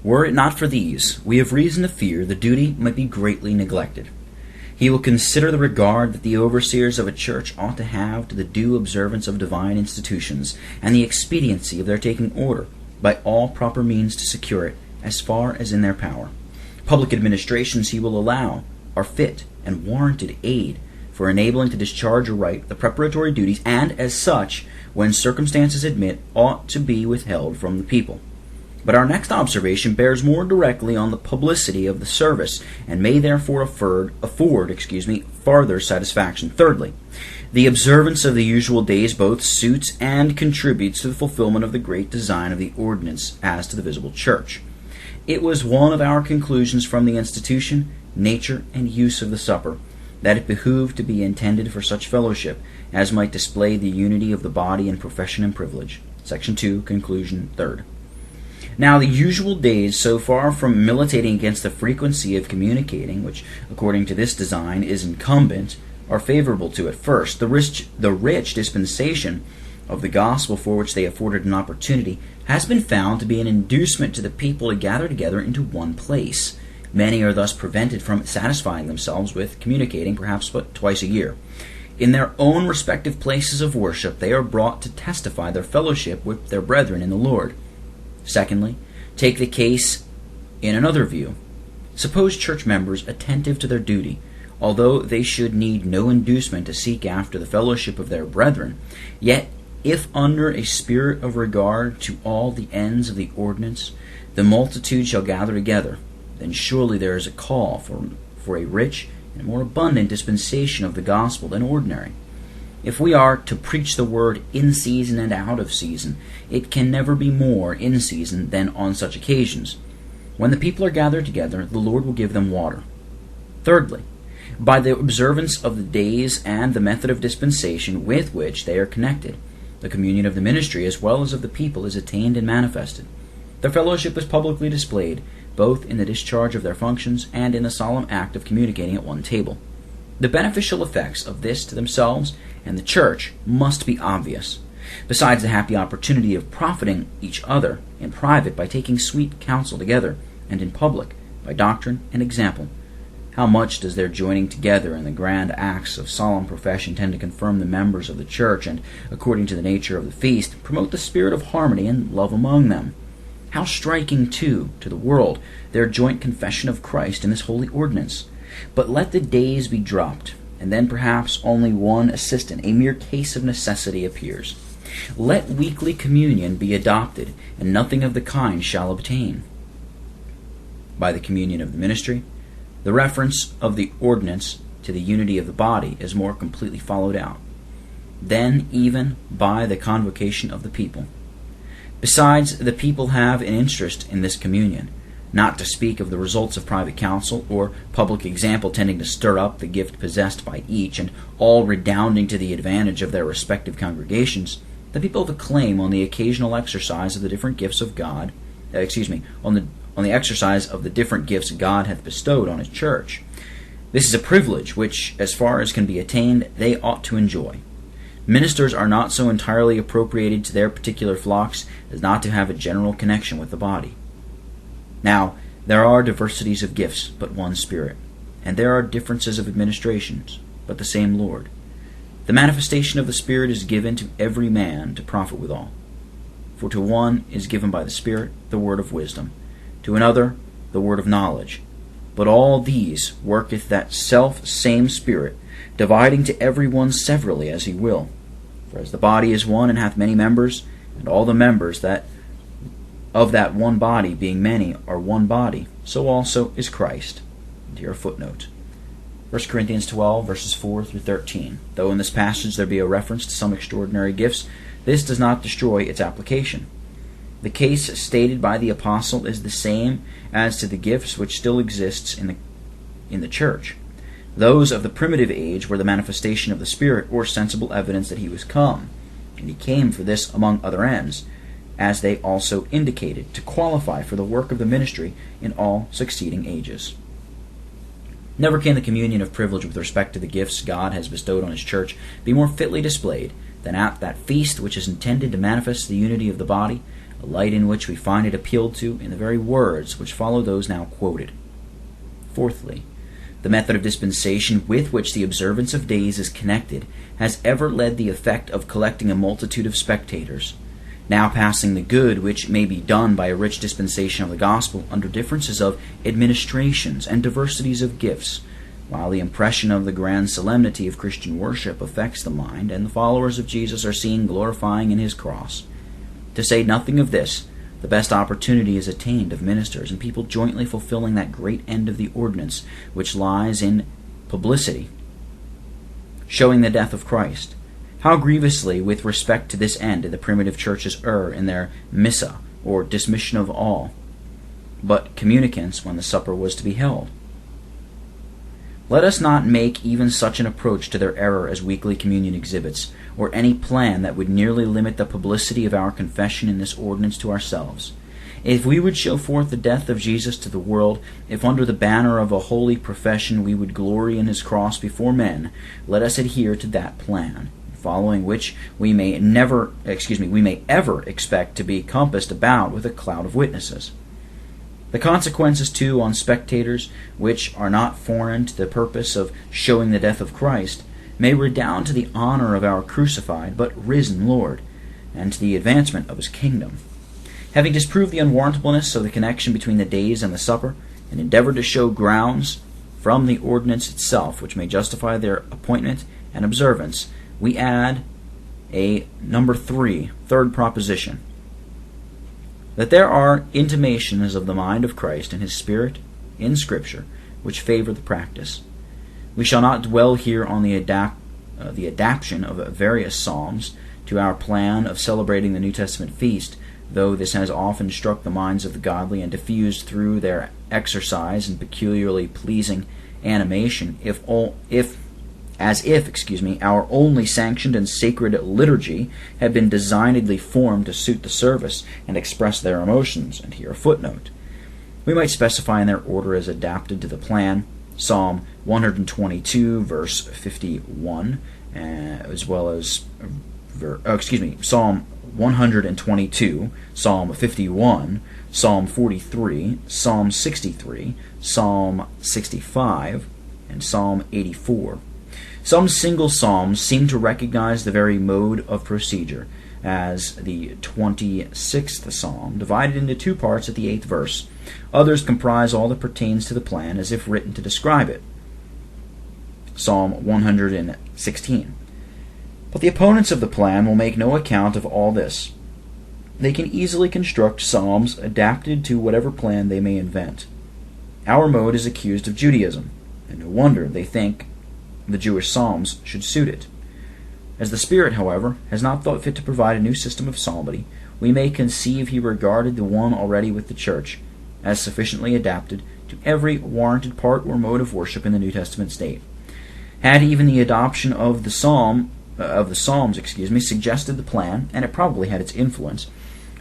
Were it not for these, we have reason to fear the duty might be greatly neglected. He will consider the regard that the overseers of a church ought to have to the due observance of divine institutions, and the expediency of their taking order, by all proper means to secure it, as far as in their power. Public administrations, he will allow, are fit and warranted aid for enabling to discharge aright the preparatory duties, and as such, when circumstances admit, ought to be withheld from the people. But our next observation bears more directly on the publicity of the service, and may therefore afford farther satisfaction. Thirdly, the observance of the usual days both suits and contributes to the fulfillment of the great design of the ordinance as to the visible church. It was one of our conclusions from the institution, nature, and use of the supper, that it behooved to be intended for such fellowship as might display the unity of the body in profession and privilege. Section 2, conclusion 3rd. Now, the usual days, so far from militating against the frequency of communicating, which, according to this design, is incumbent, are favorable to it. First, the rich dispensation of the gospel, for which they afforded an opportunity, has been found to be an inducement to the people to gather together into one place. Many are thus prevented from satisfying themselves with communicating, perhaps but twice a year. In their own respective places of worship, they are brought to testify their fellowship with their brethren in the Lord. Secondly, take the case in another view. Suppose church members attentive to their duty, although they should need no inducement to seek after the fellowship of their brethren, yet if under a spirit of regard to all the ends of the ordinance, the multitude shall gather together, then surely there is a call for a rich and more abundant dispensation of the gospel than ordinary. If we are to preach the word in season and out of season, it can never be more in season than on such occasions. When the people are gathered together, the Lord will give them water. Thirdly, by the observance of the days and the method of dispensation with which they are connected, the communion of the ministry as well as of the people is attained and manifested. Their fellowship is publicly displayed, both in the discharge of their functions and in the solemn act of communicating at one table. The beneficial effects of this to themselves and the church must be obvious, besides the happy opportunity of profiting each other in private by taking sweet counsel together, and in public by doctrine and example. How much does their joining together in the grand acts of solemn profession tend to confirm the members of the church, and, according to the nature of the feast, promote the spirit of harmony and love among them? How striking, too, to the world, their joint confession of Christ in this holy ordinance! But let the days be dropped, and then perhaps only one assistant, a mere case of necessity, appears. Let weekly communion be adopted, and nothing of the kind shall obtain. By the communion of the ministry, the reference of the ordinance to the unity of the body is more completely followed out. Then even by the convocation of the people. Besides, the people have an interest in this communion, not to speak of the results of private counsel or public example tending to stir up the gift possessed by each, and all redounding to the advantage of their respective congregations. The people have a claim on the occasional exercise of the different gifts of God, on the exercise of the different gifts God hath bestowed on His church. This is a privilege which, as far as can be attained, they ought to enjoy. Ministers are not so entirely appropriated to their particular flocks as not to have a general connection with the body. Now, there are diversities of gifts, but one Spirit, and there are differences of administrations, but the same Lord. The manifestation of the Spirit is given to every man to profit withal. For to one is given by the Spirit the word of wisdom, to another the word of knowledge. But all these worketh that self-same Spirit, dividing to every one severally as He will. For as the body is one and hath many members, and all the members that of that one body, being many, are one body, so also is Christ. And here a footnote. 1 Corinthians 12, verses 4 through 13. Though in this passage there be a reference to some extraordinary gifts, this does not destroy its application. The case stated by the apostle is the same as to the gifts which still exists in the church. Those of the primitive age were the manifestation of the Spirit, or sensible evidence that He was come, and He came for this among other ends, as they also indicated, to qualify for the work of the ministry in all succeeding ages. Never can the communion of privilege with respect to the gifts God has bestowed on His church be more fitly displayed than at that feast which is intended to manifest the unity of the body, a light in which we find it appealed to in the very words which follow those now quoted. Fourthly, the method of dispensation with which the observance of days is connected has ever led the effect of collecting a multitude of spectators, now passing the good which may be done by a rich dispensation of the gospel under differences of administrations and diversities of gifts, while the impression of the grand solemnity of Christian worship affects the mind, and the followers of Jesus are seen glorifying in his cross. To say nothing of this, the best opportunity is attained of ministers and people jointly fulfilling that great end of the ordinance which lies in publicity, showing the death of Christ. How grievously, with respect to this end, did the primitive churches err in their missa, or dismission of all but communicants when the supper was to be held. Let us not make even such an approach to their error as weekly communion exhibits, or any plan that would nearly limit the publicity of our confession in this ordinance to ourselves. If we would show forth the death of Jesus to the world, if under the banner of a holy profession we would glory in his cross before men, let us adhere to that plan, following which we may ever expect to be compassed about with a cloud of witnesses. The consequences, too, on spectators, which are not foreign to the purpose of showing the death of Christ, may redound to the honor of our crucified but risen Lord, and to the advancement of his kingdom. Having disproved the unwarrantableness of the connection between the days and the supper, and endeavored to show grounds from the ordinance itself which may justify their appointment and observance, we add a third proposition, that there are intimations of the mind of Christ and his Spirit in Scripture which favor the practice. We shall not dwell here on the adaptation of various psalms to our plan of celebrating the New Testament feast, though this has often struck the minds of the godly and diffused through their exercise and peculiarly pleasing animation, as if our only sanctioned and sacred liturgy had been designedly formed to suit the service and express their emotions. And here a footnote. We might specify in their order as adapted to the plan, Psalm 122, verse 51, as well as, Psalm 122, Psalm 51, Psalm 43, Psalm 63, Psalm 65, and Psalm 84. Some single psalms seem to recognize the very mode of procedure, as the 26th psalm, divided into two parts at the 8th verse. Others comprise all that pertains to the plan, as if written to describe it. Psalm 116. But the opponents of the plan will make no account of all this. They can easily construct psalms adapted to whatever plan they may invent. Our mode is accused of Judaism, and no wonder they think the Jewish psalms should suit it. As the Spirit, however, has not thought fit to provide a new system of psalmody, we may conceive he regarded the one already with the Church as sufficiently adapted to every warranted part or mode of worship in the New Testament state. Had even the adoption of the Psalms suggested the plan, and it probably had its influence,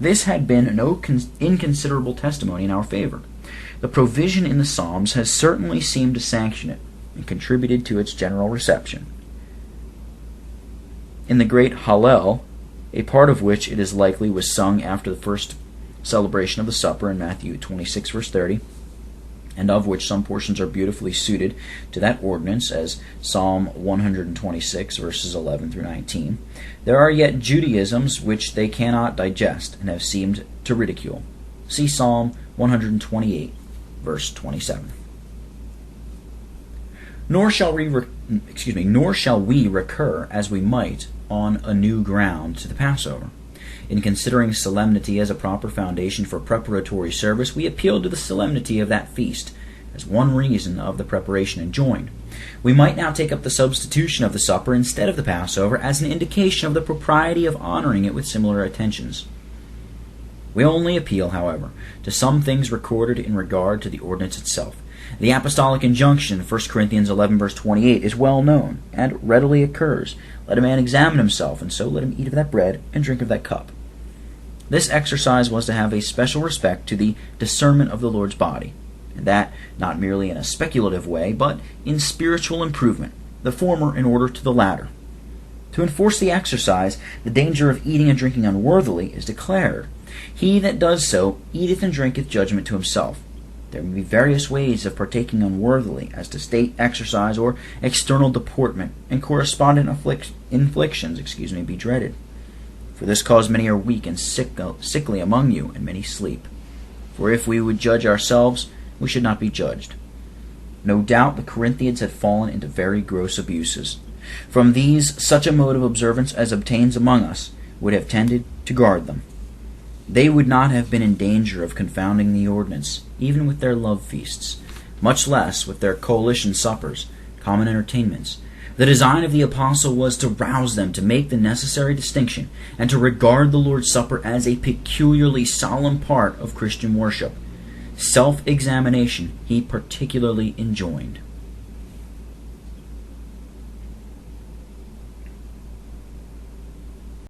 this had been no inconsiderable testimony in our favor. The provision in the Psalms has certainly seemed to sanction it, and contributed to its general reception. In the great Hallel, a part of which it is likely was sung after the first celebration of the supper in Matthew 26, verse 30, and of which some portions are beautifully suited to that ordinance, as Psalm 126, verses 11 through 19, there are yet Judaisms which they cannot digest and have seemed to ridicule. See Psalm 128, verse 27. Nor shall we recur, as we might, on a new ground to the Passover. In considering solemnity as a proper foundation for preparatory service, we appeal to the solemnity of that feast as one reason of the preparation enjoined. We might now take up the substitution of the supper instead of the Passover as an indication of the propriety of honoring it with similar attentions. We only appeal, however, to some things recorded in regard to the ordinance itself. The apostolic injunction, 1 Corinthians 11, verse 28, is well known and readily occurs. Let a man examine himself, and so let him eat of that bread and drink of that cup. This exercise was to have a special respect to the discernment of the Lord's body, and that not merely in a speculative way, but in spiritual improvement, the former in order to the latter. To enforce the exercise, the danger of eating and drinking unworthily is declared. He that does so eateth and drinketh judgment to himself. There may be various ways of partaking unworthily, as to state exercise or external deportment, and correspondent inflictions be dreaded. For this cause many are weak and sickly among you, and many sleep. For if we would judge ourselves, we should not be judged. No doubt the Corinthians had fallen into very gross abuses. From these, such a mode of observance as obtains among us would have tended to guard them. They would not have been in danger of confounding the ordinance, even with their love feasts, much less with their coalition suppers, common entertainments. The design of the apostle was to rouse them to make the necessary distinction, and to regard the Lord's Supper as a peculiarly solemn part of Christian worship. Self-examination he particularly enjoined.